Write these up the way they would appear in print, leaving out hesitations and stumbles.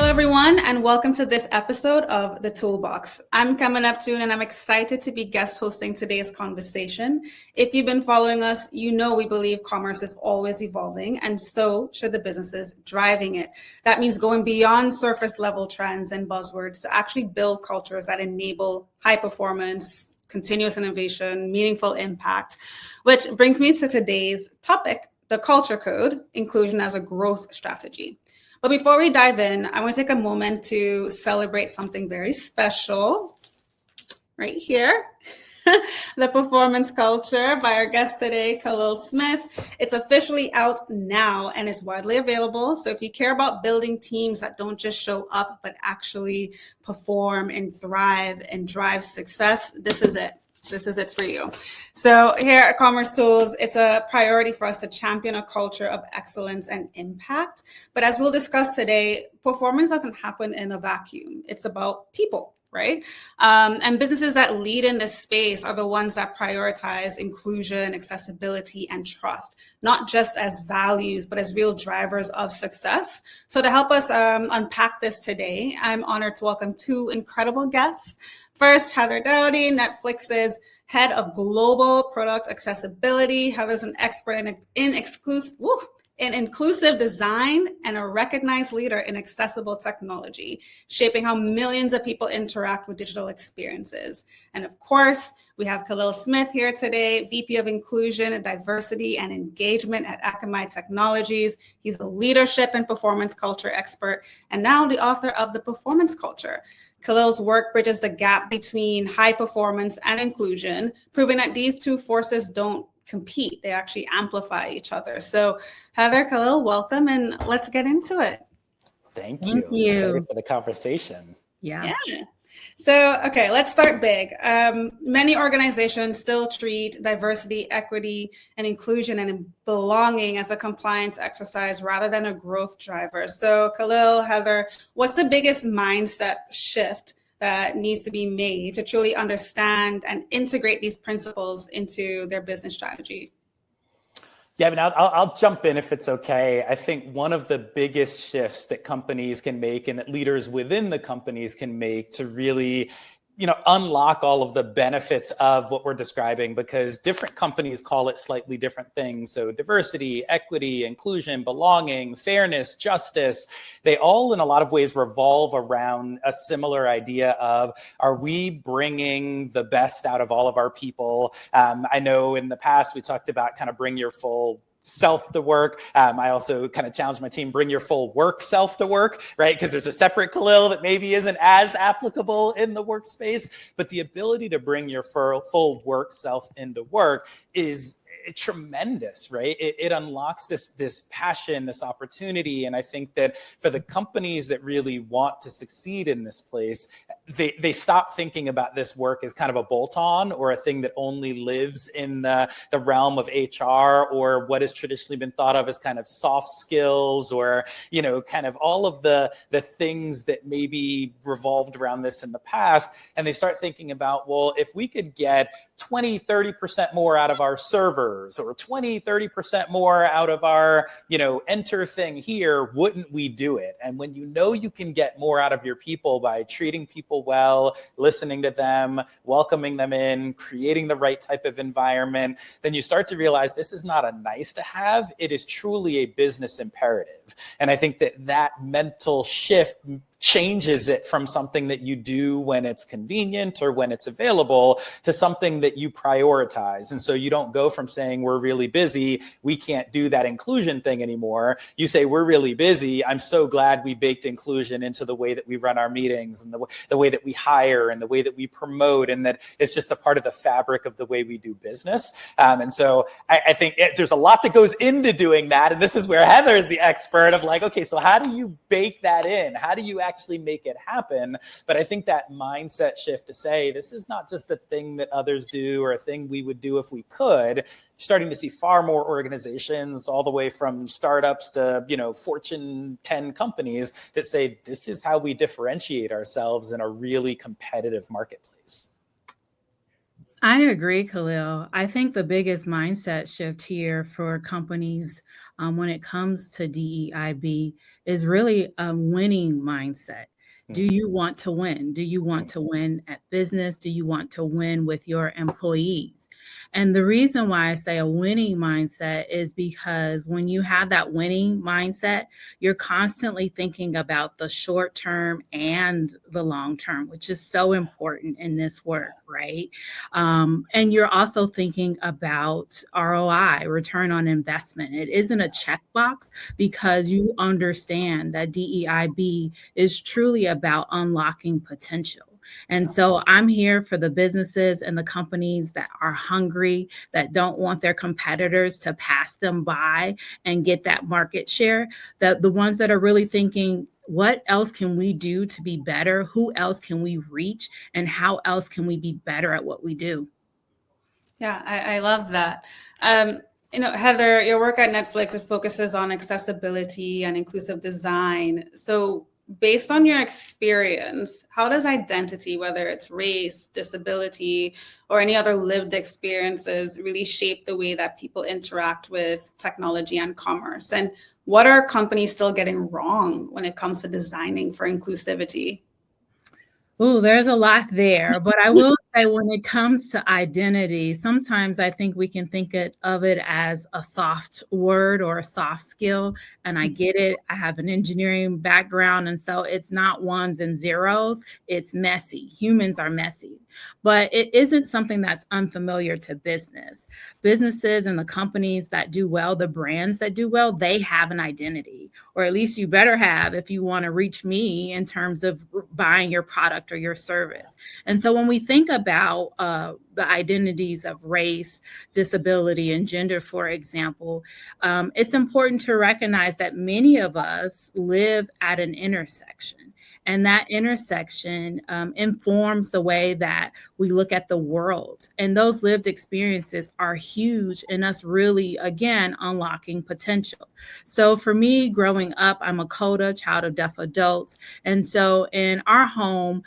Everyone, and welcome to this episode of the Toolbox. I'm Kemba Neptune, and I'm excited to be guest hosting today's conversation. If you've been following us, you know we believe commerce is always evolving, and so should the businesses driving it. That means going beyond surface level trends and buzzwords to actually build cultures that enable high performance, continuous innovation, meaningful impact, which brings me to today's topic, the culture code, inclusion as a growth strategy. But before we dive in, I want to take a moment to celebrate something very special right here. The performance culture by our guest today, Khalil Smith. It's officially out now and it's widely available. So if you care about building teams that don't just show up, but actually perform and thrive and drive success, this is it. This is it for you. So here at commercetools, it's a priority for us to champion a culture of excellence and impact. But as we'll discuss today, performance doesn't happen in a vacuum. It's about people, right? And businesses that lead in this space are the ones that prioritize inclusion, accessibility, and trust, not just as values, but as real drivers of success. So to help us unpack this today, I'm honored to welcome two incredible guests. First, Heather Dowdy, Netflix's head of global product accessibility. Heather's an expert in inclusive design and a recognized leader in accessible technology, shaping how millions of people interact with digital experiences. And of course, we have Khalil Smith here today, VP of Inclusion, Diversity, and Engagement at Akamai Technologies. He's a leadership and performance culture expert, and now the author of The Performance Culture. Khalil's work bridges the gap between high performance and inclusion, proving that these two forces don't compete. They actually amplify each other. So Heather, Khalil, welcome, and let's get into it. Thank you. Excited for the conversation. Yeah. So, okay, let's start big. Many organizations still treat diversity, equity, and inclusion and belonging as a compliance exercise rather than a growth driver. So, Khalil, Heather, what's the biggest mindset shift that needs to be made to truly understand and integrate these principles into their business strategy? Yeah, I mean, I'll jump in if it's okay. I think one of the biggest shifts that companies can make and that leaders within the companies can make to really, unlock all of the benefits of what we're describing, because different companies call it slightly different things. So diversity, equity, inclusion, belonging, fairness, justice, they all in a lot of ways revolve around a similar idea of, are we bringing the best out of all of our people? I know in the past we talked about kind of bring your full self to work. I also kind of challenge my team, bring your full work self to work, right? Because there's a separate Khalil that maybe isn't as applicable in the workspace, but the ability to bring your full work self into work is tremendous, right? It unlocks this passion, this opportunity. And I think that for the companies that really want to succeed in this place, they stop thinking about this work as kind of a bolt-on or a thing that only lives in the realm of HR or what has traditionally been thought of as kind of soft skills or, kind of all of the things that maybe revolved around this in the past. And they start thinking about, well, if we could get 20, 30% more out of our servers or 20, 30% more out of our, enter thing here, wouldn't we do it? And when you can get more out of your people by treating people well, listening to them, welcoming them in, creating the right type of environment, then you start to realize this is not a nice to have, it is truly a business imperative. And I think that mental shift changes it from something that you do when it's convenient or when it's available to something that you prioritize. And so you don't go from saying we're really busy, we can't do that inclusion thing anymore. You say we're really busy, I'm so glad we baked inclusion into the way that we run our meetings and the way that we hire and the way that we promote, and that it's just a part of the fabric of the way we do business. And so I think there's a lot that goes into doing that. And this is where Heather is the expert of like, okay, so how do you bake that in? How do you actually make it happen. But I think that mindset shift to say, this is not just a thing that others do or a thing we would do if we could, starting to see far more organizations all the way from startups to, Fortune 10 companies that say, this is how we differentiate ourselves in a really competitive marketplace. I agree, Khalil. I think the biggest mindset shift here for companies when it comes to DEIB is really a winning mindset. Do you want to win? Do you want to win at business? Do you want to win with your employees? And the reason why I say a winning mindset is because when you have that winning mindset, you're constantly thinking about the short term and the long term, which is so important in this work, right? And you're also thinking about ROI, return on investment. It isn't a checkbox because you understand that DEIB is truly about unlocking potential. And so I'm here for the businesses and the companies that are hungry, that don't want their competitors to pass them by and get that market share, the ones that are really thinking, what else can we do to be better? Who else can we reach? And how else can we be better at what we do? Yeah, I love that. Heather, your work at Netflix, it focuses on accessibility and inclusive design. So based on your experience, how does identity, whether it's race, disability, or any other lived experiences, really shape the way that people interact with technology and commerce? And what are companies still getting wrong when it comes to designing for inclusivity? Oh, there's a lot there, but I will say when it comes to identity, sometimes I think we can think of it as a soft word or a soft skill. And I get it. I have an engineering background. And so it's not ones and zeros. It's messy. Humans are messy, but it isn't something that's unfamiliar to business. Businesses and the companies that do well, the brands that do well, they have an identity, or at least you better have if you want to reach me in terms of buying your product or your service. And so when we think about the identities of race, disability, and gender, for example, it's important to recognize that many of us live at an intersection. And that intersection informs the way that we look at the world. And those lived experiences are huge in us really, again, unlocking potential. So for me, growing up, I'm a CODA, child of deaf adults. And so in our home,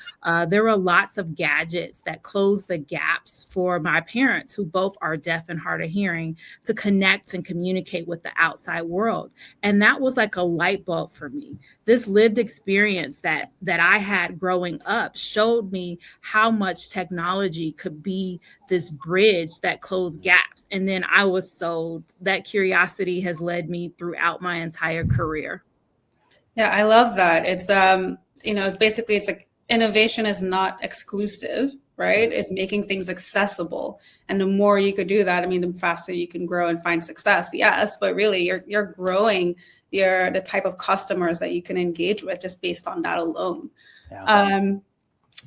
there were lots of gadgets that closed the gaps for my parents, who both are deaf and hard of hearing, to connect and communicate with the outside world. And that was like a light bulb for me. This lived experience that I had growing up showed me how much technology could be this bridge that closed gaps. And then I was sold. That curiosity has led me throughout my entire career. Yeah, I love that. It's it's like innovation is not exclusive, right? It's making things accessible. And the more you could do that, the faster you can grow and find success. Yes, but really you're growing the type of customers that you can engage with just based on that alone. Yeah.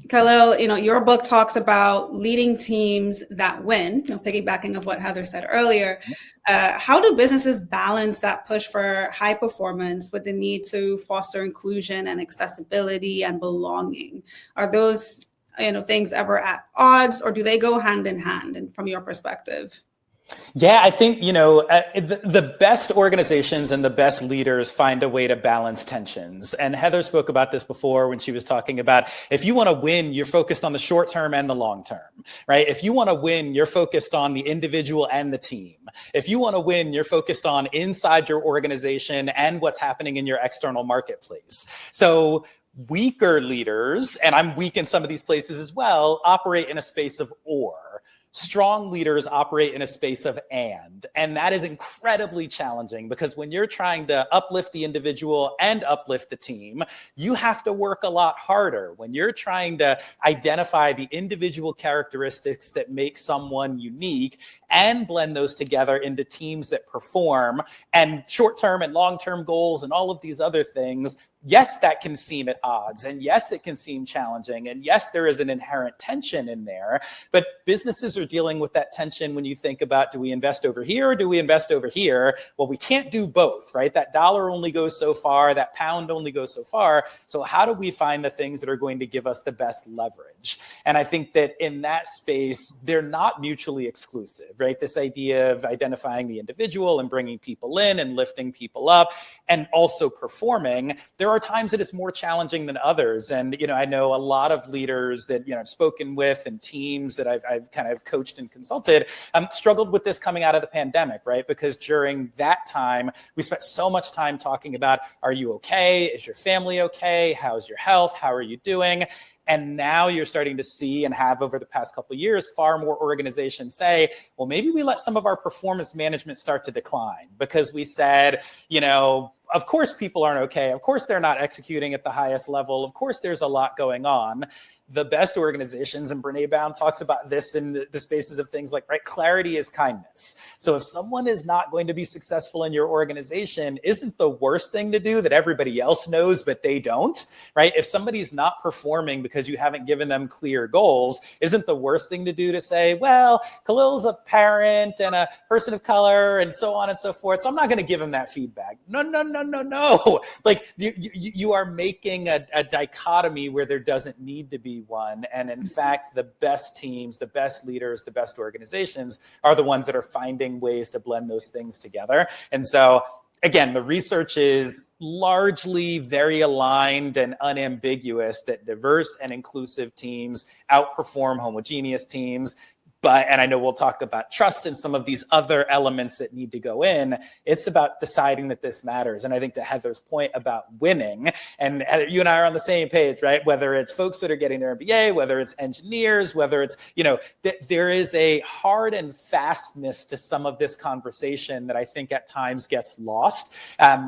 Khalil, your book talks about leading teams that win, piggybacking of what Heather said earlier. How do businesses balance that push for high performance with the need to foster inclusion and accessibility and belonging? Are those things ever at odds, or do they go hand in hand, and from your perspective? Yeah, I think, the best organizations and the best leaders find a way to balance tensions. And Heather spoke about this before when she was talking about, if you want to win, you're focused on the short term and the long term, right? If you want to win, you're focused on the individual and the team. If you want to win, you're focused on inside your organization and what's happening in your external marketplace. So weaker leaders, and I'm weak in some of these places as well, operate in a space of or. Strong leaders operate in a space of and that is incredibly challenging, because when you're trying to uplift the individual and uplift the team, you have to work a lot harder. When you're trying to identify the individual characteristics that make someone unique and blend those together into teams that perform, and short-term and long-term goals and all of these other things, yes, that can seem at odds. And yes, it can seem challenging. And yes, there is an inherent tension in there. But businesses are dealing with that tension when you think about, do we invest over here or do we invest over here? Well, we can't do both, right? That dollar only goes so far, that pound only goes so far. So how do we find the things that are going to give us the best leverage? And I think that in that space, they're not mutually exclusive, right? This idea of identifying the individual and bringing people in and lifting people up and also performing. There are times that it's more challenging than others. And, I know a lot of leaders that, I've spoken with and teams that I've kind of coached and consulted struggled with this coming out of the pandemic, right? Because during that time, we spent so much time talking about, are you okay? Is your family okay? How's your health? How are you doing? And now you're starting to see and have over the past couple of years, far more organizations say, well, maybe we let some of our performance management start to decline because we said, of course people aren't okay. Of course they're not executing at the highest level. Of course there's a lot going on. The best organizations, and Brené Brown talks about this in the spaces of things like, right, clarity is kindness. So if someone is not going to be successful in your organization, isn't the worst thing to do that everybody else knows, but they don't, right? If somebody's not performing because you haven't given them clear goals, isn't the worst thing to do to say, well, Khalil's a parent and a person of color and so on and so forth, so I'm not going to give him that feedback. No. Like you are making a dichotomy where there doesn't need to be one. And in fact, the best teams, the best leaders, the best organizations are the ones that are finding ways to blend those things together. And so again, the research is largely very aligned and unambiguous that diverse and inclusive teams outperform homogeneous teams. And I know we'll talk about trust and some of these other elements that need to go in. It's about deciding that this matters. And I think to Heather's point about winning, and Heather, you and I are on the same page, right? Whether it's folks that are getting their MBA, whether it's engineers, whether it's, there is a hard and fastness to some of this conversation that I think at times gets lost,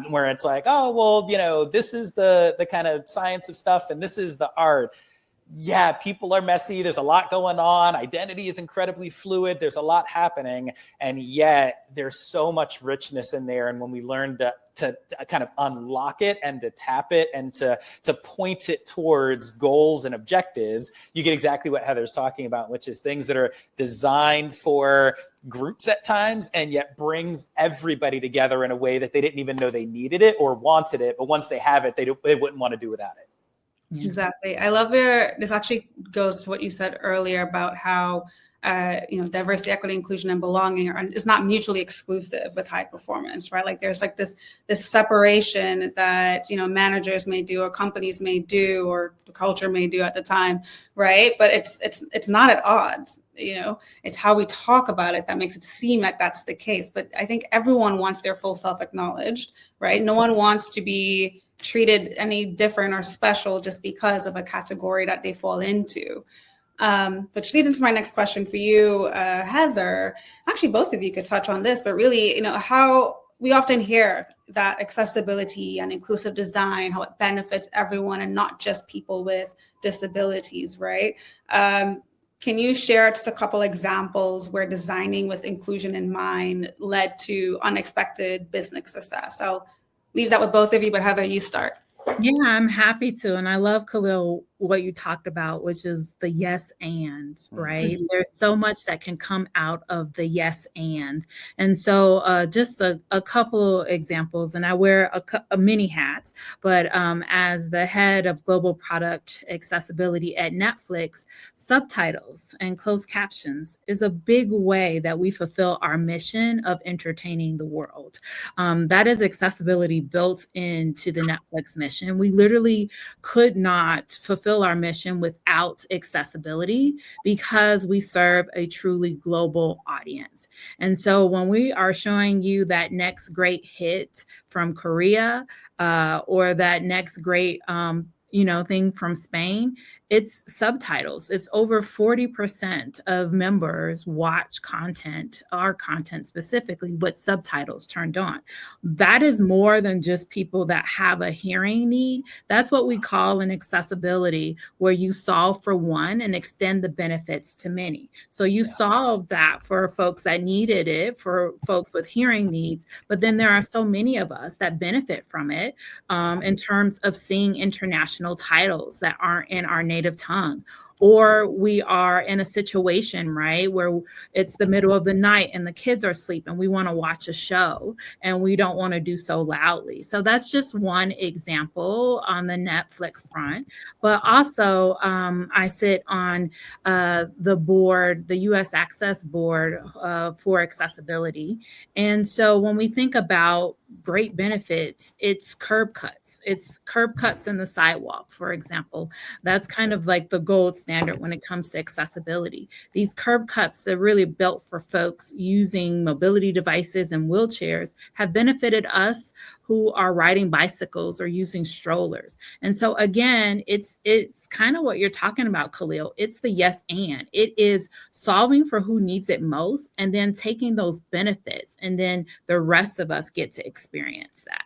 where it's like, oh, well, this is the kind of science of stuff and this is the art. Yeah, people are messy. There's a lot going on. Identity is incredibly fluid. There's a lot happening. And yet there's so much richness in there. And when we learn to kind of unlock it and to tap it and to point it towards goals and objectives, you get exactly what Heather's talking about, which is things that are designed for groups at times and yet brings everybody together in a way that they didn't even know they needed it or wanted it. But once they have it, they wouldn't want to do without it. Yeah. Exactly. I love this actually goes to what you said earlier about how, diversity, equity, inclusion, and belonging is not mutually exclusive with high performance, right? Like there's like this separation that, managers may do or companies may do or the culture may do at the time, right? But it's not at odds. It's how we talk about it that makes it seem like that's the case. But I think everyone wants their full self acknowledged, right? No one wants to be treated any different or special just because of a category that they fall into. Which leads into my next question for you, Heather. Actually, both of you could touch on this, but really, how we often hear that accessibility and inclusive design, how it benefits everyone and not just people with disabilities, right? Can you share just a couple examples where designing with inclusion in mind led to unexpected business success? I'll leave that with both of you, but Heather, you start. Yeah, I'm happy to. And I love, Khalil, what you talked about, which is the yes and, right? Mm-hmm. There's so much that can come out of the yes and. And so just a couple examples, and I wear a many hats, but as the head of global product accessibility at Netflix, subtitles and closed captions is a big way that we fulfill our mission of entertaining the world. That is accessibility built into the Netflix mission. We literally could not fulfill our mission without accessibility because we serve a truly global audience. And so when we are showing you that next great hit from Korea or that next great thing from Spain, it's subtitles. It's over 40% of members watch content, our content specifically, with subtitles turned on. That is more than just people that have a hearing need. That's what we call an accessibility, where you solve for one and extend the benefits to many. So you solve that for folks that needed it, for folks with hearing needs, but then there are so many of us that benefit from it in terms of seeing international titles that aren't in our native tongue. Or we are in a situation, right, where it's the middle of the night and the kids are asleep and we want to watch a show and we don't want to do so loudly. So that's just one example on the Netflix front. But also, I sit on the board, the US Access Board for accessibility. And so when we think about great benefits, it's curb cuts. It's curb cuts in the sidewalk, for example. That's kind of like the gold standard when it comes to accessibility. These curb cuts that are really built for folks using mobility devices and wheelchairs have benefited us who are riding bicycles or using strollers. And so again, it's kind of what you're talking about, Khalil. It's the yes and. It is solving for who needs it most and then taking those benefits, and then the rest of us get to experience that.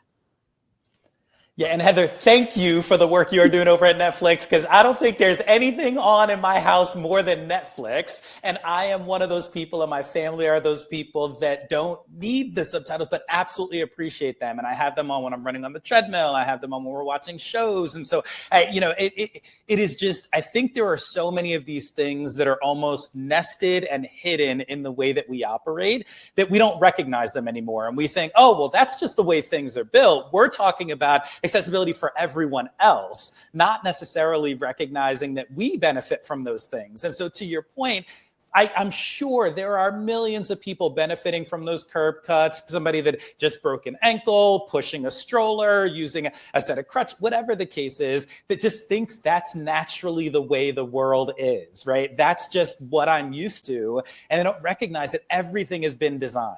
Yeah, and Heather, thank you for the work you are doing over at Netflix, because I don't think there's anything on in my house more than Netflix. And I am one of those people, and my family are those people that don't need the subtitles, but absolutely appreciate them. And I have them on when I'm running on the treadmill. I have them on when we're watching shows. And so, it is just, I think there are so many of these things that are almost nested and hidden in the way that we operate that we don't recognize them anymore. And we think, oh, well, that's just the way things are built. We're talking about accessibility for everyone else, not necessarily recognizing that we benefit from those things. And so to your point, I'm sure there are millions of people benefiting from those curb cuts. Somebody that just broke an ankle, pushing a stroller, using a set of crutches, whatever the case is, that just thinks that's naturally the way the world is, right? That's just what I'm used to. And they don't recognize that everything has been designed.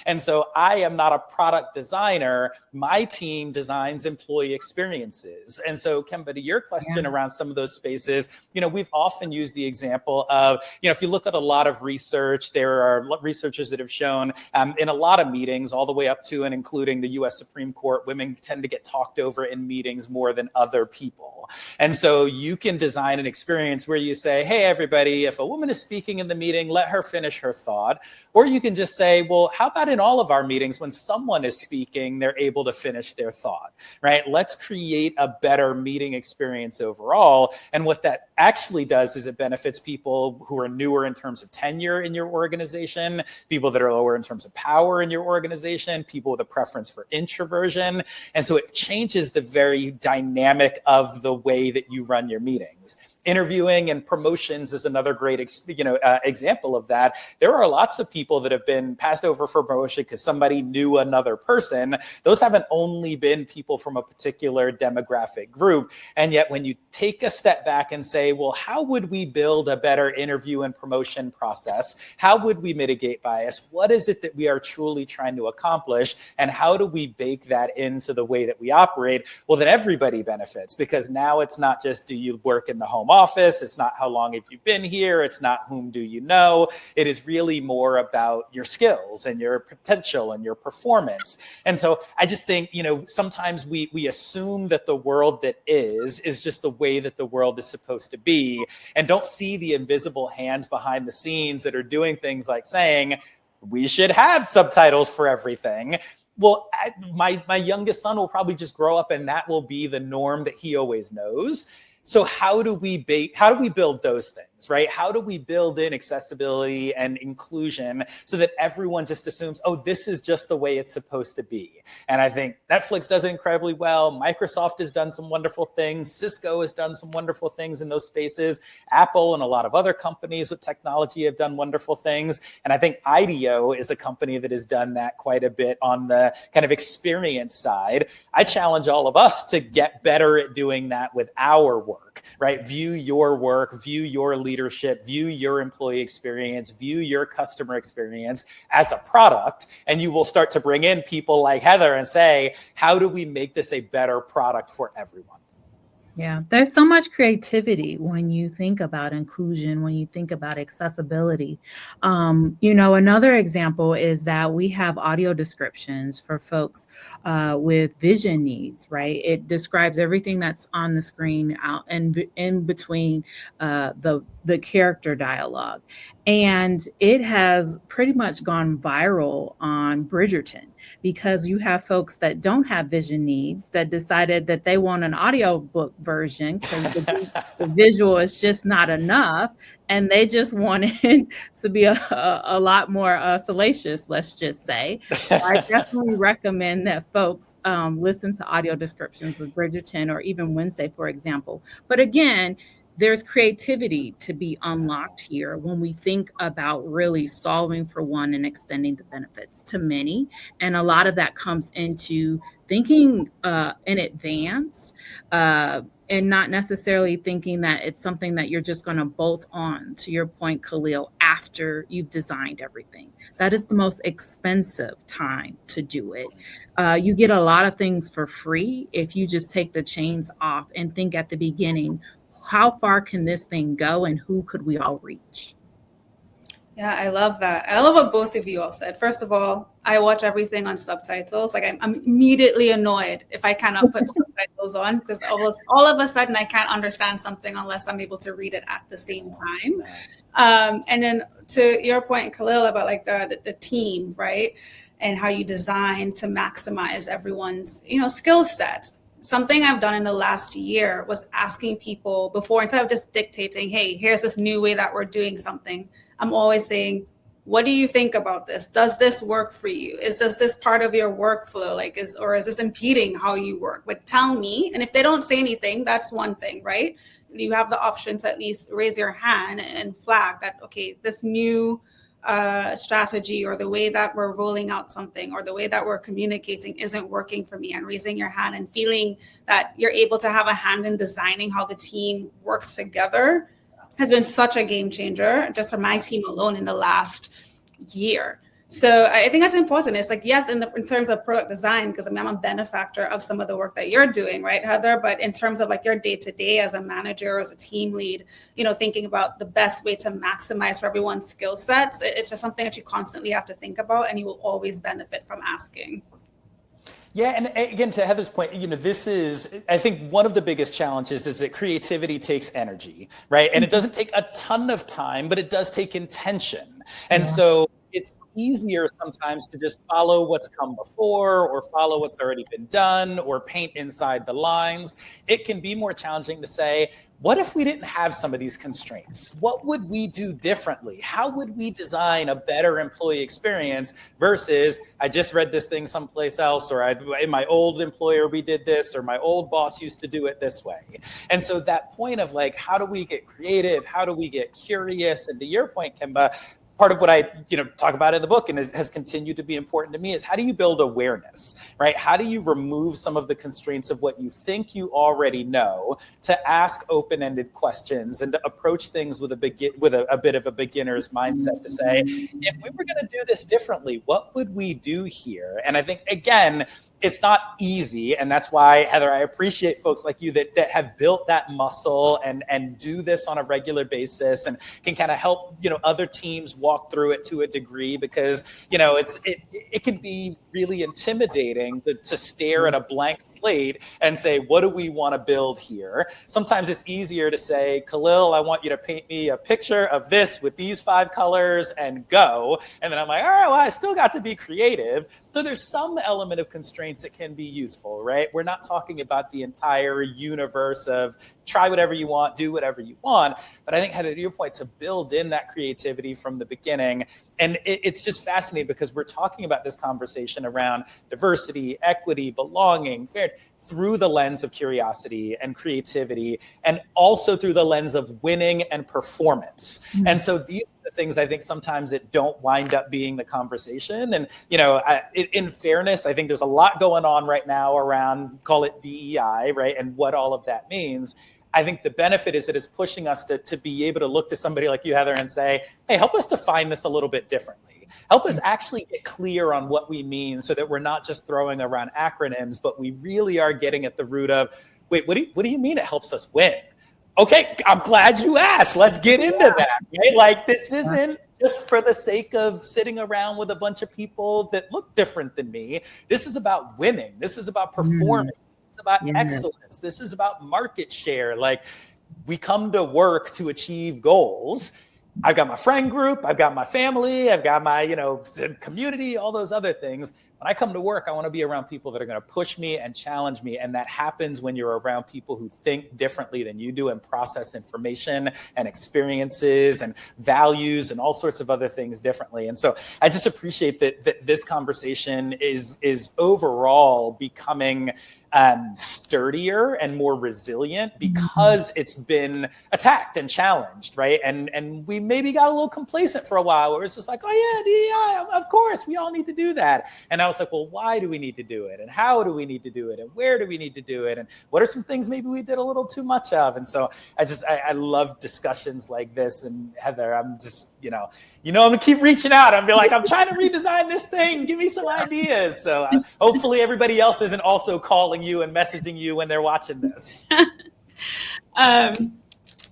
And so I am not a product designer. My team designs employee experiences. And so, Kemba, to your question around some of those spaces, we've often used the example of, if you look at a lot of research, there are researchers that have shown in a lot of meetings, all the way up to and including the US Supreme Court, women tend to get talked over in meetings more than other people. And so you can design an experience where you say, hey, everybody, if a woman is speaking in the meeting, let her finish her thought. Or you can just say, well, how about in all of our meetings, when someone is speaking, they're able to finish their thought, right? Let's create a better meeting experience overall. And what that actually does is it benefits people who are newer in terms of tenure in your organization, people that are lower in terms of power in your organization, people with a preference for introversion. And so it changes the very dynamic of the way that you run your meetings. Interviewing and promotions is another great example of that. There are lots of people that have been passed over for promotion because somebody knew another person. Those haven't only been people from a particular demographic group. And yet when you take a step back and say, well, how would we build a better interview and promotion process? How would we mitigate bias? What is it that we are truly trying to accomplish? And how do we bake that into the way that we operate? Well, then everybody benefits, because now it's not just, do you work in the home office? It's not how long have you been here? It's not whom do you know? It is really more about your skills and your potential and your performance. And so I just think, sometimes we assume that the world that is just the way that the world is supposed to be, and don't see the invisible hands behind the scenes that are doing things like saying, we should have subtitles for everything. Well, my youngest son will probably just grow up and that will be the norm that he always knows. So how do we build those things, right? How do we build in accessibility and inclusion so that everyone just assumes, oh, this is just the way it's supposed to be? And I think Netflix does it incredibly well. Microsoft has done some wonderful things. Cisco has done some wonderful things in those spaces. Apple and a lot of other companies with technology have done wonderful things. And I think IDEO is a company that has done that quite a bit on the kind of experience side. I challenge all of us to get better at doing that with our work, right? View your work, view your leadership, view your employee experience, view your customer experience as a product. And you will start to bring in people like Heather and say, how do we make this a better product for everyone? Yeah, there's so much creativity when you think about inclusion, when you think about accessibility. Another example is that we have audio descriptions for folks with vision needs, right? It describes everything that's on the screen out and in between the character dialogue. And it has pretty much gone viral on Bridgerton because you have folks that don't have vision needs that decided that they want an audiobook version because the visual is just not enough. And they just wanted to be a lot more salacious, let's just say. So I definitely recommend that folks listen to audio descriptions with Bridgerton or even Wednesday, for example. But again, there's creativity to be unlocked here when we think about really solving for one and extending the benefits to many. And a lot of that comes into thinking in advance and not necessarily thinking that it's something that you're just going to bolt on, to your point, Khalil, after you've designed everything. That is the most expensive time to do it. You get a lot of things for free if you just take the chains off and think at the beginning, how far can this thing go and who could we all reach? Yeah, I love that. I love what both of you all said. First of all, I watch everything on subtitles. Like I'm immediately annoyed if I cannot put subtitles on because all of a sudden I can't understand something unless I'm able to read it at the same time. And then to your point, Khalil, about like the team, right? And how you design to maximize everyone's, skill set. Something I've done in the last year was asking people before, instead of just dictating, hey, here's this new way that we're doing something. I'm always saying, what do you think about this? Does this work for you? Is this part of your workflow? Is this impeding how you work? But tell me. And if they don't say anything, that's one thing, right? You have the option to at least raise your hand and flag that, okay, this new strategy or the way that we're rolling out something or the way that we're communicating isn't working for me, and raising your hand and feeling that you're able to have a hand in designing how the team works together has been such a game changer just for my team alone in the last year. So I think that's important. It's like, yes, in terms of product design, because I'm a benefactor of some of the work that you're doing, right, Heather? But in terms of like your day-to-day as a manager, as a team lead, thinking about the best way to maximize for everyone's skill sets, it's just something that you constantly have to think about, and you will always benefit from asking. Yeah, and again, to Heather's point, this is, I think one of the biggest challenges is that creativity takes energy, right? And it doesn't take a ton of time, but it does take intention. And so it's easier sometimes to just follow what's come before or follow what's already been done or paint inside the lines. It can be more challenging to say, what if we didn't have some of these constraints? What would we do differently? How would we design a better employee experience versus I just read this thing someplace else, or in my old employer we did this, or my old boss used to do it this way. And so that point of like, how do we get creative? How do we get curious? And to your point, Kemba, part of what I talk about in the book and has continued to be important to me is how do you build awareness, right? How do you remove some of the constraints of what you think you already know to ask open-ended questions and to approach things with a bit of a beginner's mindset to say, if we were going to do this differently, what would we do here? And I think, again, it's not easy. And that's why, Heather, I appreciate folks like you that have built that muscle and do this on a regular basis and can kind of help, other teams walk through it to a degree, because, it can be really intimidating to stare at a blank slate and say, what do we want to build here? Sometimes it's easier to say, Khalil, I want you to paint me a picture of this with these 5 colors and go. And then I'm like, all right, well, I still got to be creative. So there's some element of constraints that can be useful, right? We're not talking about the entire universe of try whatever you want, do whatever you want. But I think, Heather, to your point, to build in that creativity from the beginning. And it's just fascinating because we're talking about this conversation around diversity, equity, belonging, fair, through the lens of curiosity and creativity, and also through the lens of winning and performance. Mm-hmm. And so these are the things I think sometimes it don't wind up being the conversation. And, in fairness, I think there's a lot going on right now around, call it DEI, right? And what all of that means. I think the benefit is that it's pushing us to be able to look to somebody like you, Heather, and say, hey, help us define this a little bit differently. Help us actually get clear on what we mean so that we're not just throwing around acronyms, but we really are getting at the root of wait, what do you mean it helps us win? Okay, I'm glad you asked. Let's get into that, right? Like, this isn't just for the sake of sitting around with a bunch of people that look different than me. This is about winning. This is about performing. This is about excellence. This is about market share. Like, we come to work to achieve goals. I've got my friend group, I've got my family, I've got my, community, all those other things. When I come to work, I want to be around people that are going to push me and challenge me. And that happens when you're around people who think differently than you do and process information and experiences and values and all sorts of other things differently. And so I just appreciate that this conversation is overall becoming sturdier and more resilient because it's been attacked and challenged, right? And we maybe got a little complacent for a while where it's just like, oh yeah, DEI, of course, we all need to do that. And I was like, well, why do we need to do it? And how do we need to do it? And where do we need to do it? And what are some things maybe we did a little too much of? And so I love discussions like this. And Heather, I'm just, I'm gonna keep reaching out. I'm be like, I'm trying to redesign this thing. Give me some ideas. So hopefully everybody else isn't also calling you and messaging you when they're watching this.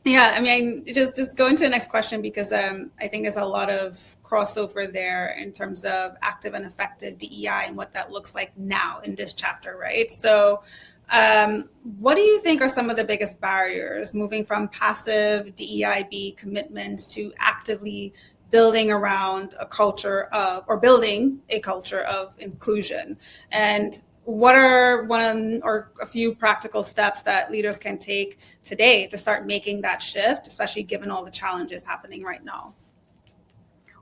Just go into the next question because I think there's a lot of crossover there in terms of active and effective DEI and what that looks like now in this chapter, right? So what do you think are some of the biggest barriers moving from passive DEIB commitments to actively building around building a culture of inclusion? And what are one or a few practical steps that leaders can take today to start making that shift, especially given all the challenges happening right now?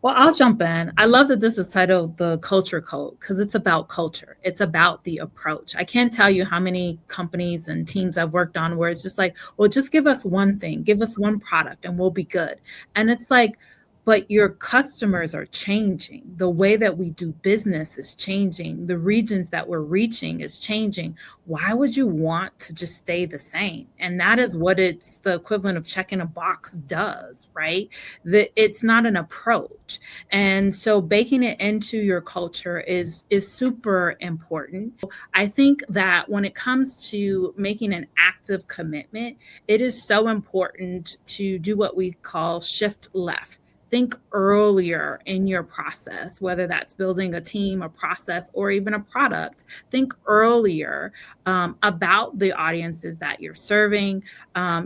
Well, I'll jump in. I love that this is titled the Culture Code because it's about culture. It's about the approach. I can't tell you how many companies and teams I've worked on where it's just like, well, just give us one thing, give us one product and we'll be good. And it's like, but your customers are changing. The way that we do business is changing. The regions that we're reaching is changing. Why would you want to just stay the same? And that is what it's the equivalent of checking a box does, right? It's not an approach. And so baking it into your culture is super important. I think that when it comes to making an active commitment, it is so important to do what we call shift left. Think earlier in your process, whether that's building a team, a process, or even a product. Think earlier about the audiences that you're serving.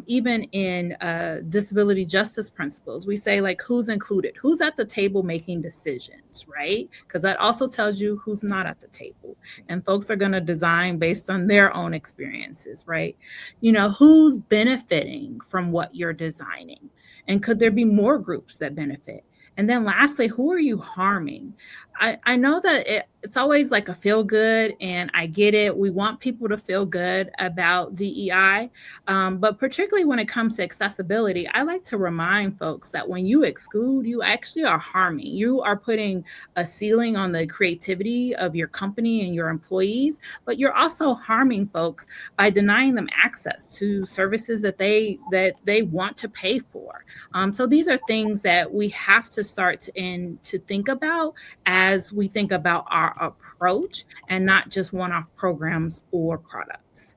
Even in disability justice principles, we say like who's included, who's at the table making decisions, right? Because that also tells you who's not at the table. And folks are going to design based on their own experiences, right? Who's benefiting from what you're designing? And could there be more groups that benefit? And then lastly, who are you harming? I know that it's always like a feel good, and I get it. We want people to feel good about DEI, but particularly when it comes to accessibility, I like to remind folks that when you exclude, you actually are harming. You are putting a ceiling on the creativity of your company and your employees, but you're also harming folks by denying them access to services that they want to pay for. So these are things that we have to start to think about as we think about our approach and not just one-off programs or products.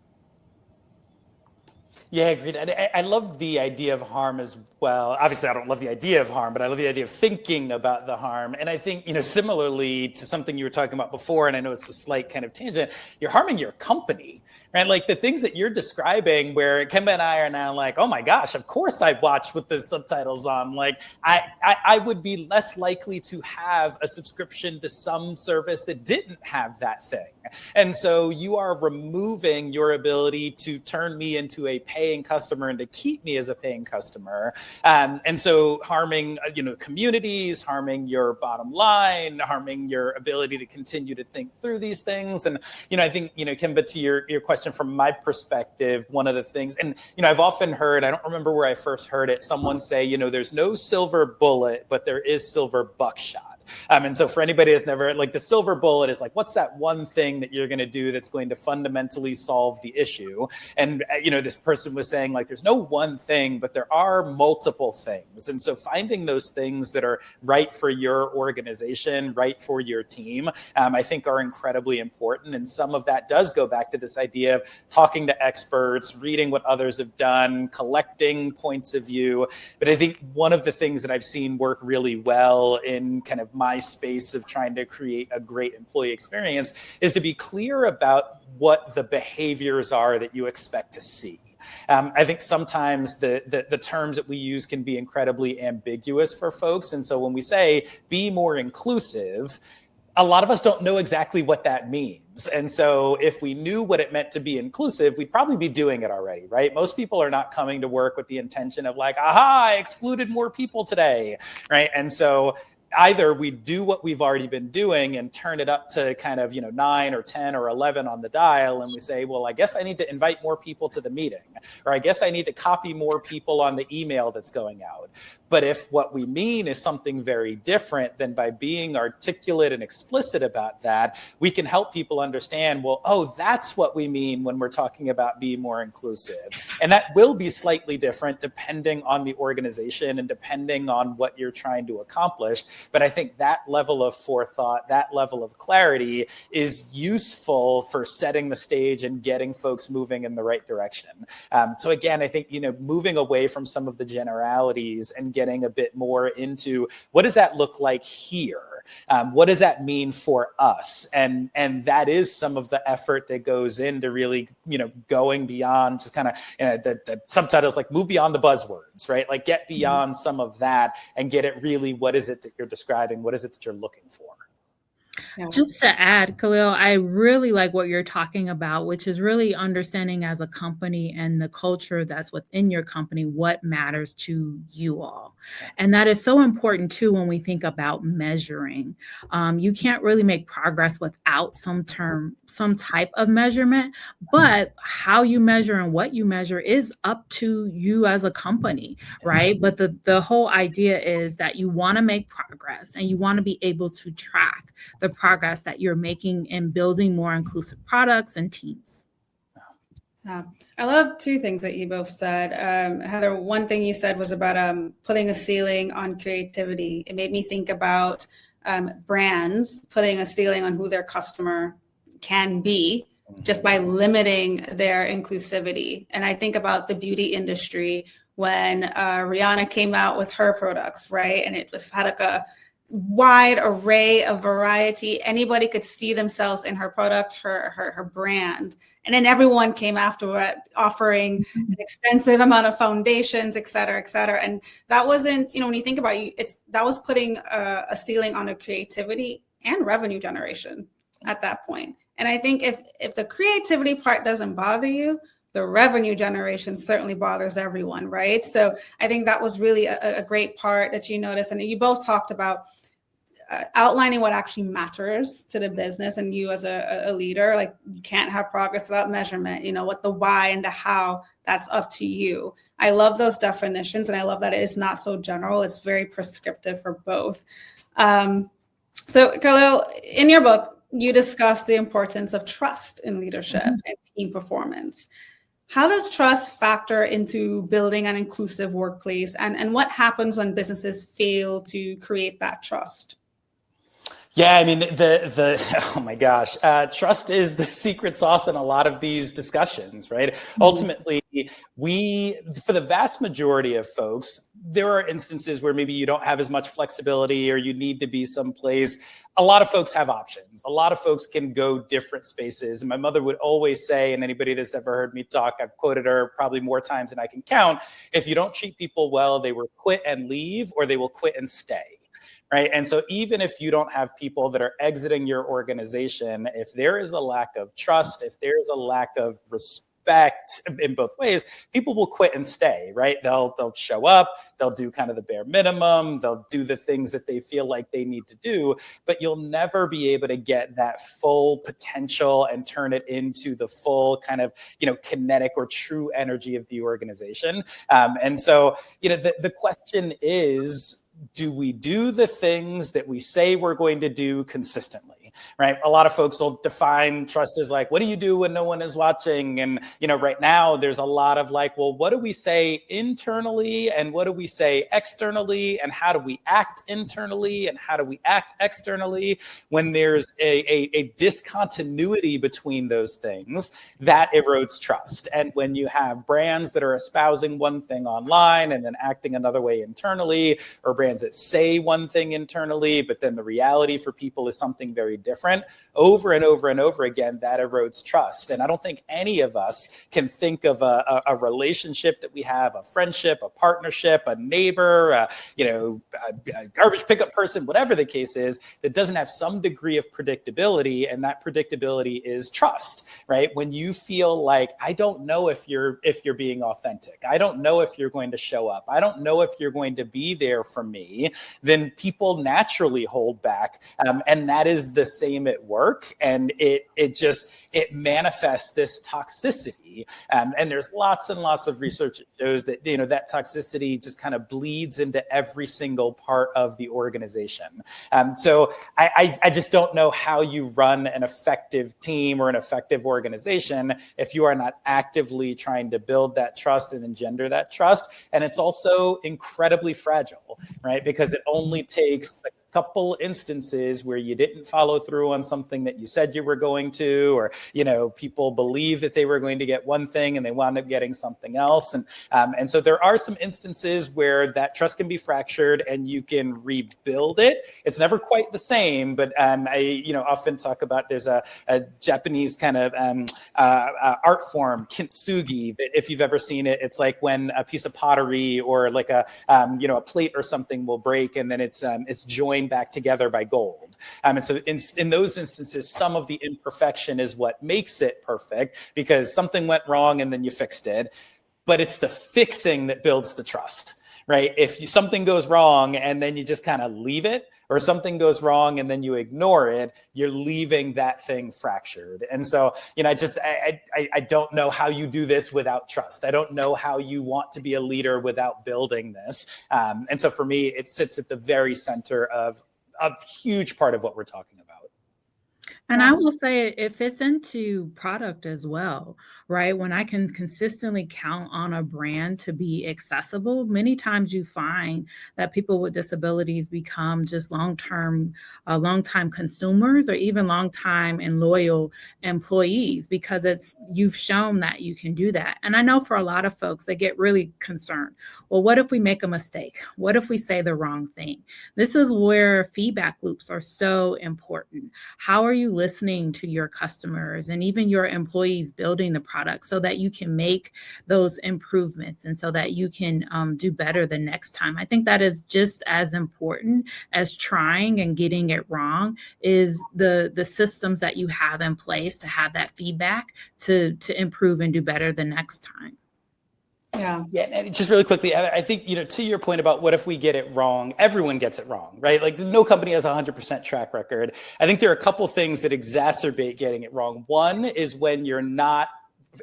Yeah, agreed. And I love the idea of harm as well. Obviously, I don't love the idea of harm, but I love the idea of thinking about the harm. And I think, similarly to something you were talking about before, and I know it's a slight kind of tangent, you're harming your company, right? Like the things that you're describing where Kemba and I are now like, oh my gosh, of course I watch with the subtitles on. Like I would be less likely to have a subscription to some service that didn't have that thing. And so you are removing your ability to turn me into a paying customer and to keep me as a paying customer. And so harming, communities, harming your bottom line, harming your ability to continue to think through these things. And, I think, Kemba, to your question from my perspective, one of the things, and, I've often heard, I don't remember where I first heard it, someone say, there's no silver bullet, but there is silver buckshot. And so for anybody that's never, like, the silver bullet is like, what's that one thing that you're going to do that's going to fundamentally solve the issue? And, this person was saying, like, there's no one thing, but there are multiple things. And so finding those things that are right for your organization, right for your team, I think are incredibly important. And some of that does go back to this idea of talking to experts, reading what others have done, collecting points of view. But I think one of the things that I've seen work really well in kind of my space of trying to create a great employee experience is to be clear about what the behaviors are that you expect to see. I think sometimes the terms that we use can be incredibly ambiguous for folks. And so when we say be more inclusive, a lot of us don't know exactly what that means. And so if we knew what it meant to be inclusive, we'd probably be doing it already, right? Most people are not coming to work with the intention of like, aha, I excluded more people today, right? And so either we do what we've already been doing and turn it up to kind of, 9 or 10 or 11 on the dial. And we say, well, I guess I need to invite more people to the meeting, or I guess I need to copy more people on the email that's going out. But if what we mean is something very different, then by being articulate and explicit about that, we can help people understand, well, oh, that's what we mean when we're talking about being more inclusive. And that will be slightly different depending on the organization and depending on what you're trying to accomplish. But I think that level of forethought, that level of clarity is useful for setting the stage and getting folks moving in the right direction. So again, I think, moving away from some of the generalities and getting a bit more into what does that look like here? What does that mean for us? And that is some of the effort that goes into really, going beyond just kind of the subtitles, like move beyond the buzzwords, right? Like get beyond some of that and get it really, what is it that you're describing? What is it that you're looking for? Just to add, Khalil, I really like what you're talking about, which is really understanding as a company and the culture that's within your company, what matters to you all. And that is so important too when we think about measuring. You can't really make progress without some type of measurement, but how you measure and what you measure is up to you as a company, right? But the whole idea is that you want to make progress and you want to be able to track the progress that you're making in building more inclusive products and teams. I love two things that you both said. Heather, one thing you said was about putting a ceiling on creativity. It made me think about brands putting a ceiling on who their customer can be just by limiting their inclusivity. And I think about the beauty industry when Rihanna came out with her products, right? And it just had like a wide array of variety. Anybody could see themselves in her product, her brand. And then everyone came afterward offering an extensive amount of foundations, et cetera, et cetera. And that wasn't, when you think about it, that was putting a ceiling on a creativity and revenue generation at that point. And I think if the creativity part doesn't bother you, the revenue generation certainly bothers everyone, right? So I think that was really a great part that you noticed. And you both talked about outlining what actually matters to the business, and you as a leader, like you can't have progress without measurement, what the why and the how, that's up to you. I love those definitions, and I love that it is not so general. It's very prescriptive for both. So Khalil, in your book, you discuss the importance of trust in leadership and team performance. How does trust factor into building an inclusive workplace, and what happens when businesses fail to create that trust? Yeah, I mean, oh my gosh, trust is the secret sauce in a lot of these discussions, right? Ultimately, for the vast majority of folks, there are instances where maybe you don't have as much flexibility or you need to be someplace. A lot of folks have options. A lot of folks can go different spaces. And my mother would always say, and anybody that's ever heard me talk, I've quoted her probably more times than I can count, if you don't treat people well, they will quit and leave, or they will quit and stay. Right. And so even if you don't have people that are exiting your organization, if there is a lack of trust, if there is a lack of respect in both ways, people will quit and stay. Right. They'll show up. They'll do kind of the bare minimum. They'll do the things that they feel like they need to do. But you'll never be able to get that full potential and turn it into the full kind of, kinetic or true energy of the organization. And so, the question is, do we do the things that we say we're going to do consistently, right? A lot of folks will define trust as like, what do you do when no one is watching? And, right now there's a lot of like, well, what do we say internally and what do we say externally, and how do we act internally and how do we act externally? When there's a discontinuity between those things, that erodes trust. And when you have brands that are espousing one thing online and then acting another way internally, or brands that say one thing internally, but then the reality for people is something very different, over and over and over again, that erodes trust. And I don't think any of us can think of a relationship that we have, a friendship, a partnership, a neighbor, a garbage pickup person, whatever the case is, that doesn't have some degree of predictability. And that predictability is trust, right? When you feel like, I don't know if you're being authentic, I don't know if you're going to show up, I don't know if you're going to be there for me, then people naturally hold back. And that is the same at work. And it manifests this toxicity. And there's lots and lots of research that shows that, that toxicity just kind of bleeds into every single part of the organization. So I just don't know how you run an effective team or an effective organization if you are not actively trying to build that trust and engender that trust. And it's also incredibly fragile, right? Because it only takes a couple instances where you didn't follow through on something that you said you were going to, or, people believe that they were going to get one thing and they wound up getting something else. And so there are some instances where that trust can be fractured and you can rebuild it. It's never quite the same, but I often talk about, there's a Japanese kind of art form, kintsugi, that if you've ever seen it, it's like when a piece of pottery or like a plate or something will break, and then it's joined back together by gold. And so in those instances, some of the imperfection is what makes it perfect, because something went wrong and then you fixed it. But it's the fixing that builds the trust, right? If something goes wrong and then you just kind of leave it, or something goes wrong and then you ignore it, you're leaving that thing fractured. And so, I don't know how you do this without trust. I don't know how you want to be a leader without building this. And so for me, it sits at the very center of a huge part of what we're talking about. And I will say it fits into product as well, right? When I can consistently count on a brand to be accessible, many times you find that people with disabilities become just long-time consumers, or even long-time and loyal employees, because you've shown that you can do that. And I know for a lot of folks, they get really concerned. Well, what if we make a mistake? What if we say the wrong thing? This is where feedback loops are so important. How are you listening to your customers and even your employees building the product so that you can make those improvements and so that you can do better the next time? I think that is just as important as trying and getting it wrong, is the systems that you have in place to have that feedback to improve and do better the next time. Yeah. And just really quickly, I think, to your point about what if we get it wrong, everyone gets it wrong, right? Like no company has a 100% track record. I think there are a couple things that exacerbate getting it wrong. One is when you're not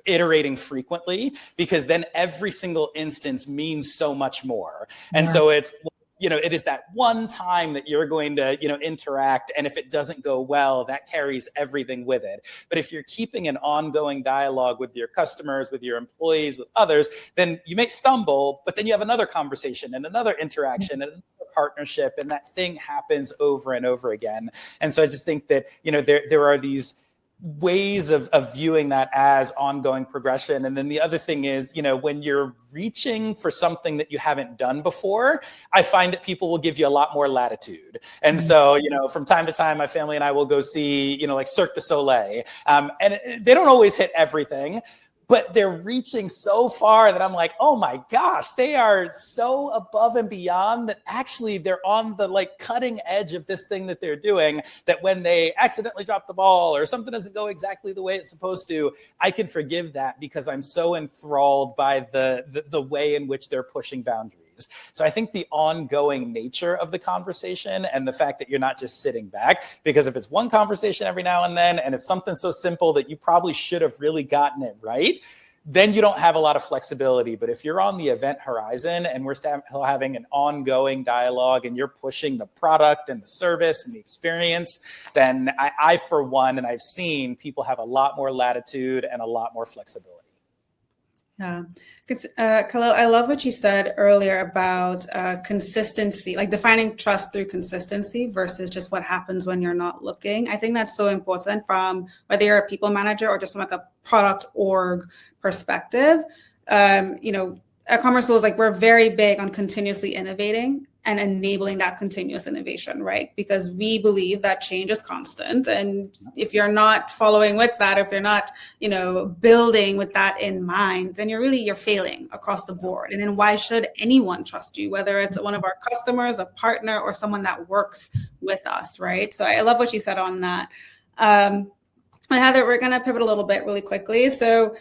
iterating frequently, because then every single instance means so much more. And so it's, it is that one time that you're going to, interact. And if it doesn't go well, that carries everything with it. But if you're keeping an ongoing dialogue with your customers, with your employees, with others, then you may stumble, but then you have another conversation and another interaction and another partnership, and that thing happens over and over again. And so I just think that, there are these ways of viewing that as ongoing progression. And then the other thing is, when you're reaching for something that you haven't done before, I find that people will give you a lot more latitude. And so, from time to time, my family and I will go see, like Cirque du Soleil. And they don't always hit everything, but they're reaching so far that I'm like, oh my gosh, they are so above and beyond that actually they're on the cutting edge of this thing that they're doing, that when they accidentally drop the ball or something doesn't go exactly the way it's supposed to, I can forgive that because I'm so enthralled by the way in which they're pushing boundaries. So I think the ongoing nature of the conversation and the fact that you're not just sitting back, because if it's one conversation every now and then, and it's something so simple that you probably should have really gotten it right, then you don't have a lot of flexibility. But if you're on the event horizon and we're still having an ongoing dialogue and you're pushing the product and the service and the experience, then I for one, and I've seen people have a lot more latitude and a lot more flexibility. Yeah. Khalil, I love what you said earlier about consistency, like defining trust through consistency versus just what happens when you're not looking. I think that's so important from whether you're a people manager or just from like a product org perspective. At commercetools, like we're very big on continuously innovating and enabling that continuous innovation, right? Because we believe that change is constant. And if you're not following with that, if you're not, building with that in mind, then you're failing across the board. And then why should anyone trust you, whether it's one of our customers, a partner, or someone that works with us, right? So I love what you said on that. Heather, we're going to pivot a little bit really quickly. So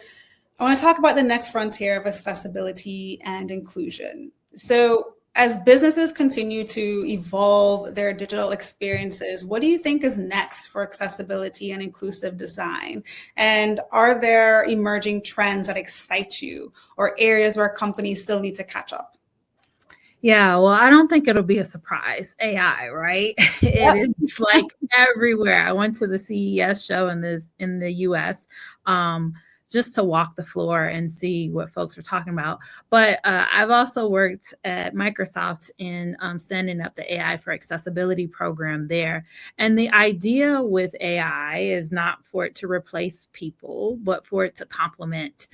I want to talk about the next frontier of accessibility and inclusion. So as businesses continue to evolve their digital experiences, what do you think is next for accessibility and inclusive design? And are there emerging trends that excite you or areas where companies still need to catch up? Yeah, well, I don't think it'll be a surprise. AI, right? It is like everywhere. I went to the CES show in the US. Just to walk the floor and see what folks were talking about. But I've also worked at Microsoft in standing up the AI for Accessibility program there. And the idea with AI is not for it to replace people, but for it to complement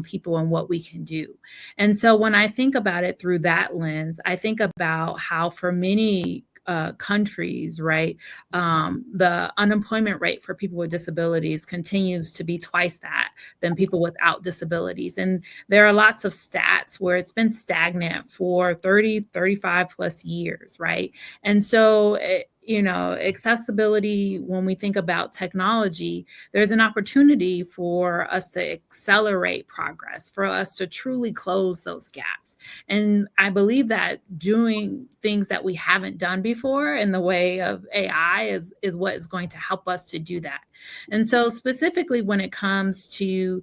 people and what we can do. And so when I think about it through that lens, I think about how for many countries, right, the unemployment rate for people with disabilities continues to be twice that than people without disabilities. And there are lots of stats where it's been stagnant for 30, 35 plus years, right? And so accessibility, when we think about technology, there's an opportunity for us to accelerate progress, for us to truly close those gaps. And I believe that doing things that we haven't done before in the way of AI is what is going to help us to do that. And so specifically when it comes to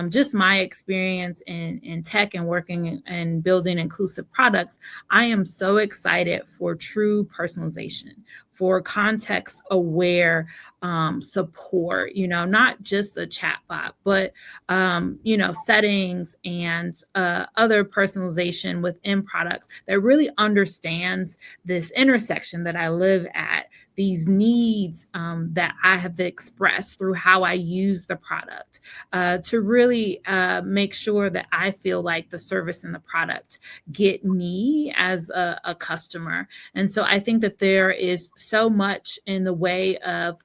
just my experience in tech and working and building inclusive products, I am so excited for true personalization, for context aware support, not just the chatbot, but, settings and other personalization within products that really understands this intersection that I live at, these needs that I have expressed through how I use the product to really make sure that I feel like the service and the product get me as a customer. And so I think that there is so much in the way of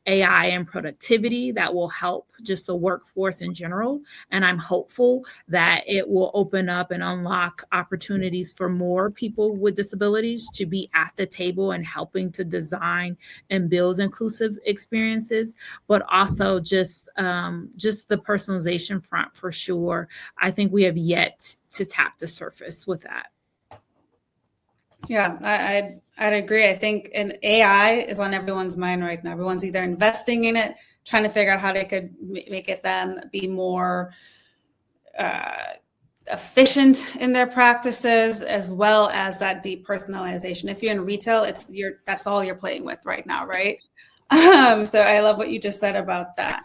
AI and productivity that will help just the workforce in general. And I'm hopeful that it will open up and unlock opportunities for more people with disabilities to be at the table and helping to design and build inclusive experiences, but also just the personalization front for sure. I think we have yet to tap the surface with that. Yeah, I'd agree. I think an AI is on everyone's mind right now. Everyone's either investing in it, trying to figure out how they could make it them be more efficient in their practices, as well as that deep personalization. If you're in retail, that's all you're playing with right now, right? So I love what you just said about that.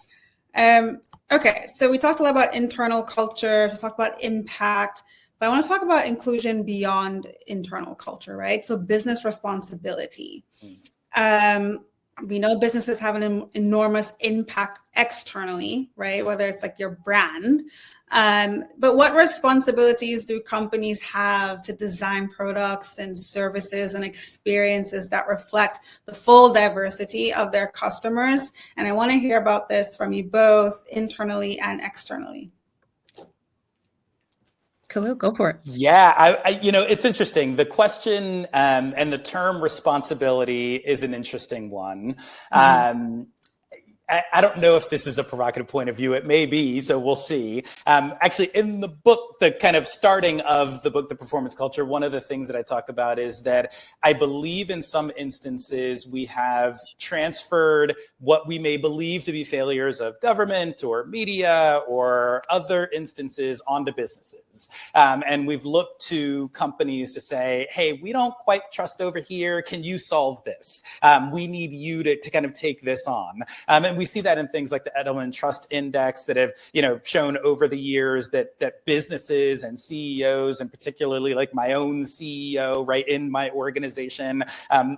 Okay, so we talked a lot about internal culture, we talked about impact, but I want to talk about inclusion beyond internal culture, right? So business responsibility. We know businesses have an enormous impact externally, right? Whether it's like your brand. But what responsibilities do companies have to design products and services and experiences that reflect the full diversity of their customers? And I want to hear about this from you both internally and externally. Khalil, go for it. Yeah, it's interesting. The question and the term responsibility is an interesting one. I don't know if this is a provocative point of view. It may be, so we'll see. Actually, in the book, the kind of starting of the book, The Performance Culture, one of the things that I talk about is that I believe in some instances we have transferred what we may believe to be failures of government or media or other instances onto businesses. And we've looked to companies to say, hey, we don't quite trust over here. Can you solve this? We need you to kind of take this on. And we see that in things like the Edelman Trust Index that have, shown over the years that businesses and CEOs, and particularly like my own CEO, right, in my organization,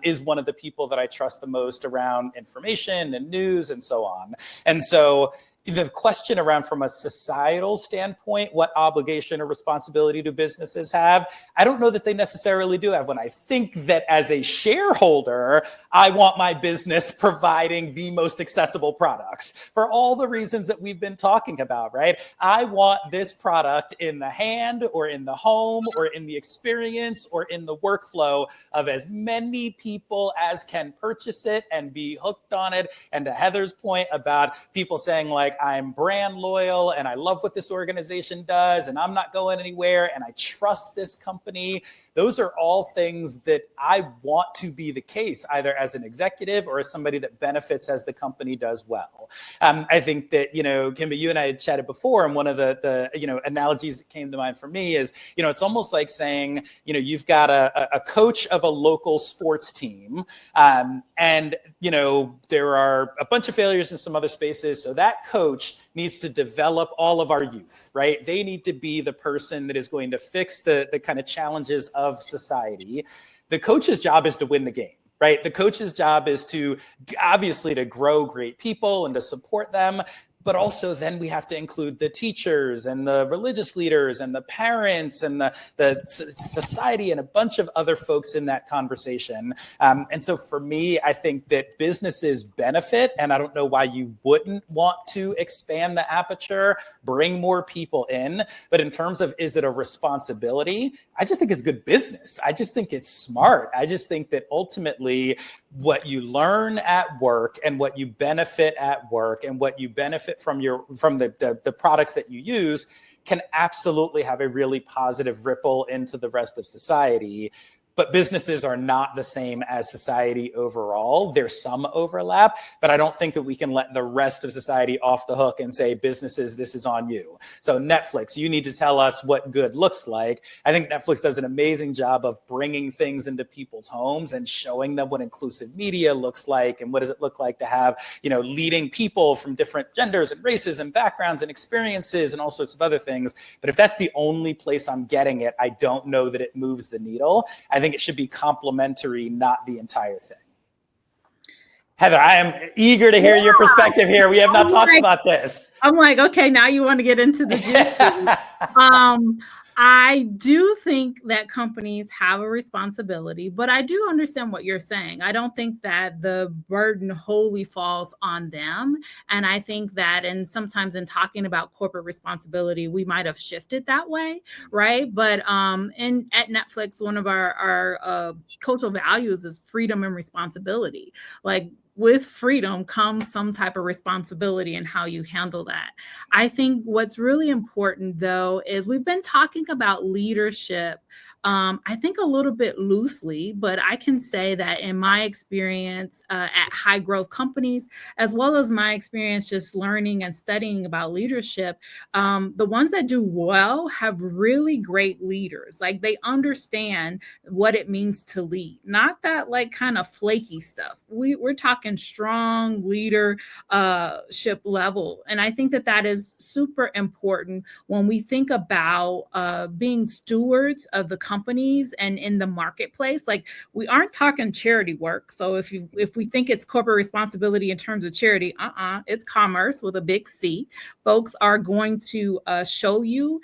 is one of the people that I trust the most around information and news and so on. And so the question around, from a societal standpoint, what obligation or responsibility do businesses have? I don't know that they necessarily do have one. I think that as a shareholder, I want my business providing the most accessible products for all the reasons that we've been talking about, right? I want this product in the hand or in the home or in the experience or in the workflow of as many people as can purchase it and be hooked on it. And to Heather's point about people saying like, I'm brand loyal and I love what this organization does and I'm not going anywhere and I trust this company. Those are all things that I want to be the case, either as an executive or as somebody that benefits as the company does well. I think that, Kemba, you and I had chatted before, and one of the analogies that came to mind for me is, it's almost like saying, you've got a coach of a local sports team, and there are a bunch of failures in some other spaces. So that coach needs to develop all of our youth, right? They need to be the person that is going to fix the kind of challenges of society. The coach's job is to win the game, right? The coach's job is to obviously to grow great people and to support them. But also then we have to include the teachers and the religious leaders and the parents and the society and a bunch of other folks in that conversation. And so for me, I think that businesses benefit, and I don't know why you wouldn't want to expand the aperture, bring more people in. But in terms of, is it a responsibility? I just think it's good business. I just think it's smart. I just think that ultimately what you learn at work and what you benefit at work and what you benefit from the products that you use can absolutely have a really positive ripple into the rest of society. But businesses are not the same as society overall. There's some overlap, but I don't think that we can let the rest of society off the hook and say, businesses, this is on you. So Netflix, you need to tell us what good looks like. I think Netflix does an amazing job of bringing things into people's homes and showing them what inclusive media looks like and what does it look like to have, leading people from different genders and races and backgrounds and experiences and all sorts of other things. But if that's the only place I'm getting it, I don't know that it moves the needle. I think it should be complementary, not the entire thing. Heather, I am eager to hear your perspective here. We have not talked about this. I'm like, okay, now you want to get into the juice. I do think that companies have a responsibility, but I do understand what you're saying. I don't think that the burden wholly falls on them. And I think that, and sometimes in talking about corporate responsibility, we might have shifted that way, right? But at Netflix, one of our cultural values is freedom and responsibility. Like, with freedom comes some type of responsibility in how you handle that. I think what's really important, though, is we've been talking about leadership, I think a little bit loosely, but I can say that in my experience at high growth companies, as well as my experience just learning and studying about leadership, the ones that do well have really great leaders. Like, they understand what it means to lead, not that like kind of flaky stuff. We're talking strong leadership level. And I think that is super important when we think about being stewards of the companies and in the marketplace. Like, we aren't talking charity work. So if we think it's corporate responsibility in terms of charity, it's commerce with a big C. Folks are going to show you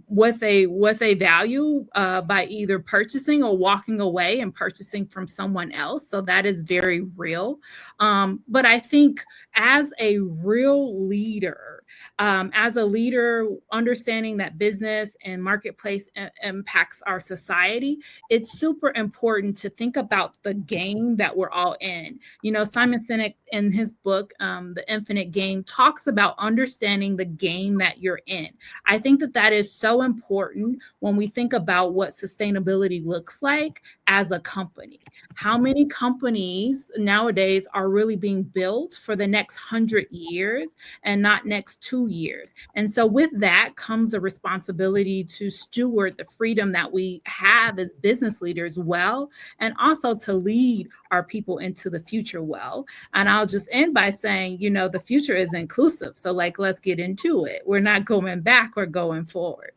what they value by either purchasing or walking away and purchasing from someone else. So that is very real. But I think as a real leader, understanding that business and marketplace impacts our society, it's super important to think about the game that we're all in. Simon Sinek in his book, The Infinite Game, talks about understanding the game that you're in. I think that is so important when we think about what sustainability looks like as a company. How many companies nowadays are really being built for the next 100 years and not next 2 years? And so with that comes a responsibility to steward the freedom that we have as business leaders well, and also to lead our people into the future well. And I'll just end by saying, the future is inclusive. So let's get into it. We're not going back, we're going forward.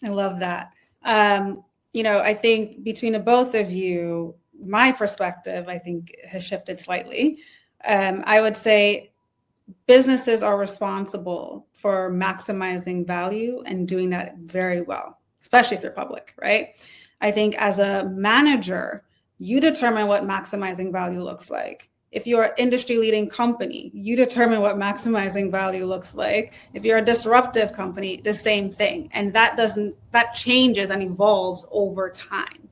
I love that. I think between the both of you, my perspective, I think, has shifted slightly. I would say businesses are responsible for maximizing value and doing that very well, especially if you're public, right? I think as a manager, you determine what maximizing value looks like. If you're an industry leading company, you determine what maximizing value looks like. If you're a disruptive company, the same thing. And that changes and evolves over time.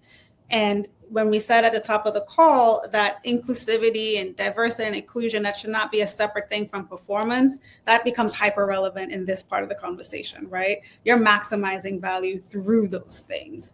And when we said at the top of the call that inclusivity and diversity and inclusion, that should not be a separate thing from performance, that becomes hyper relevant in this part of the conversation, right? You're maximizing value through those things.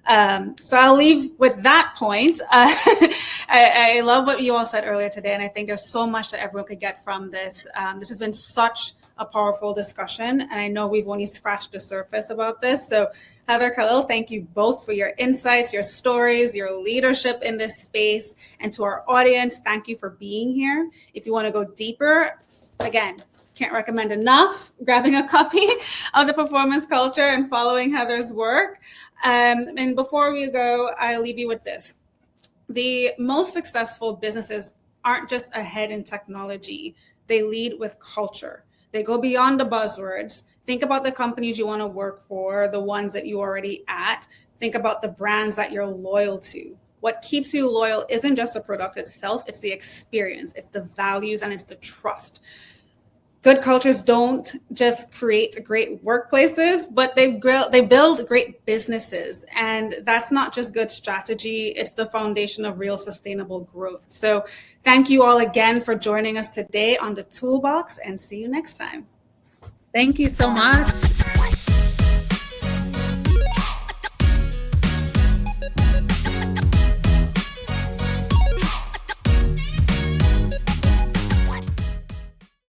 So I'll leave with that point. I love what you all said earlier today, and I think there's so much that everyone could get from this. This has been such a powerful discussion, and I know we've only scratched the surface about this. So Heather, Khalil, thank you both for your insights, your stories, your leadership in this space. And to our audience, thank you for being here. If you want to go deeper, again, can't recommend enough grabbing a copy of The Performance Culture and following Heather's work. And before we go, I'll leave you with this. The most successful businesses aren't just ahead in technology. They lead with culture. They go beyond the buzzwords. Think about the companies you want to work for, the ones that you're already at. Think about the brands that you're loyal to. What keeps you loyal isn't just the product itself, it's the experience, it's the values, and it's the trust. Good cultures don't just create great workplaces, but they build great businesses. And that's not just good strategy, it's the foundation of real sustainable growth. So thank you all again for joining us today on the Toolbox, and see you next time. Thank you so much.